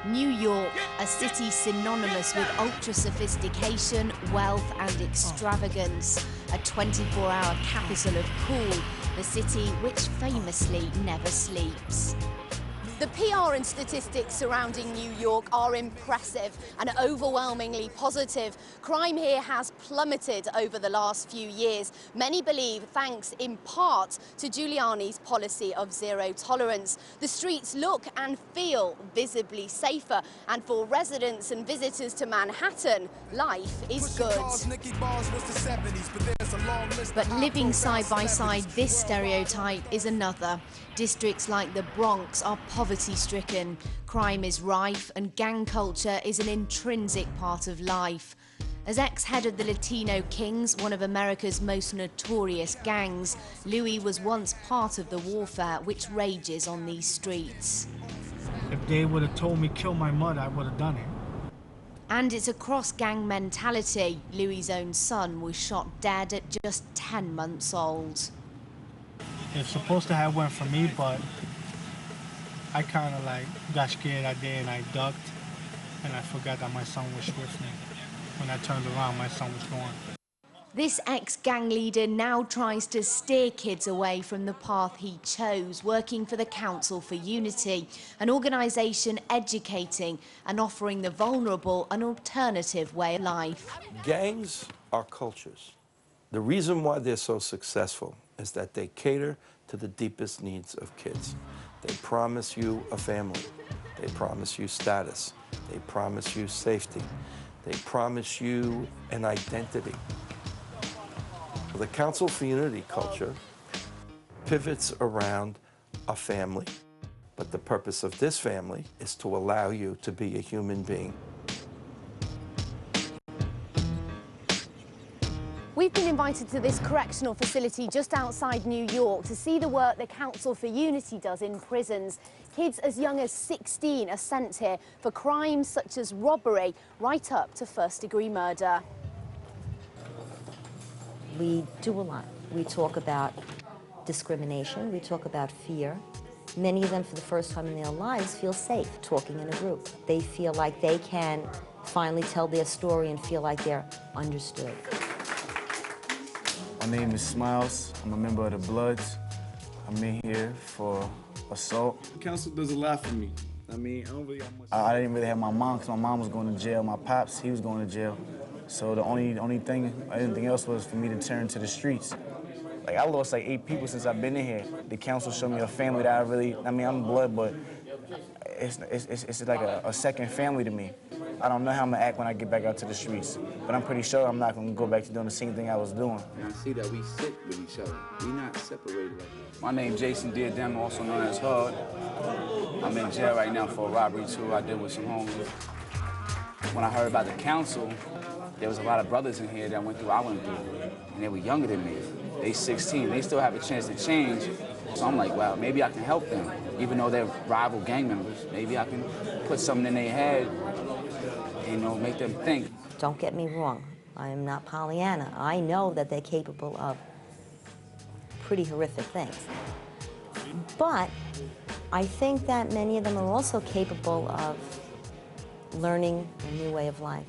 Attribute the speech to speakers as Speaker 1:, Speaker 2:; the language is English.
Speaker 1: New York, a city synonymous with ultra-sophistication, wealth and extravagance. A 24-hour capital of cool, the city which famously never sleeps.
Speaker 2: The PR and statistics surrounding New York are impressive and overwhelmingly positive. Crime here has plummeted over the last few years. Many believe thanks in part to Giuliani's policy of zero tolerance. The streets look and feel visibly safer, and for residents and visitors to Manhattan, life is good.
Speaker 1: But living side by side this stereotype is another. Districts like the Bronx are poverty-stricken. Crime is rife and gang culture is an intrinsic part of life. As ex-head of the Latino Kings, one of America's most notorious gangs, Louis was once part of the warfare which rages on these streets.
Speaker 3: If they would have told me kill my mother, I would have done it.
Speaker 1: And it's a cross-gang mentality. Louis' own son was shot dead at just 10 months old.
Speaker 3: It's supposed to have went for me, but I kind of got scared that day and I ducked, and I forgot that my son was with me. When I turned around, my son was gone.
Speaker 1: This ex-gang leader now tries to steer kids away from the path he chose, working for the Council for Unity, an organisation educating and offering the vulnerable an alternative way of life.
Speaker 4: Gangs are cultures. The reason why they're so successful is that they cater to the deepest needs of kids. They promise you a family. They promise you status. They promise you safety. They promise you an identity. The Council for Unity culture pivots around a family, but the purpose of this family is to allow you to be a human being.
Speaker 2: We've been invited to this correctional facility just outside New York to see the work the Council for Unity does in prisons. Kids as young as 16 are sent here for crimes such as robbery, right up to first-degree murder.
Speaker 5: We do a lot. We talk about discrimination, we talk about fear. Many of them, for the first time in their lives, feel safe talking in a group. They feel like they can finally tell their story and feel like they're understood.
Speaker 6: My name is Smiles. I'm a member of the Bloods. I'm in here for assault.
Speaker 7: The council does a lot for me. I mean, I don't really have much.
Speaker 6: I didn't really have my mom because my mom was going to jail. My pops, he was going to jail. So the only thing, anything else was for me to turn to the streets. Like, I lost like 8 people since I've been in here. The council showed me a family that I'm Blood, but it's like a second family to me. I don't know how I'm gonna act when I get back out to the streets, but I'm pretty sure I'm not gonna go back to doing the same thing I was doing.
Speaker 7: I see that we sit with each other. We not separated like that.
Speaker 8: My name's Jason Deardem, also known as Hud. I'm in jail right now for a robbery too. I did with some homies. When I heard about the council, there was a lot of brothers in here that went through what I went through, and they were younger than me. They 16, they still have a chance to change. So I'm like, wow, maybe I can help them. Even though they're rival gang members, maybe I can put something in their head, you know, make them think.
Speaker 5: Don't get me wrong, I am not Pollyanna. I know that they're capable of pretty horrific things. But I think that many of them are also capable of learning a new way of life.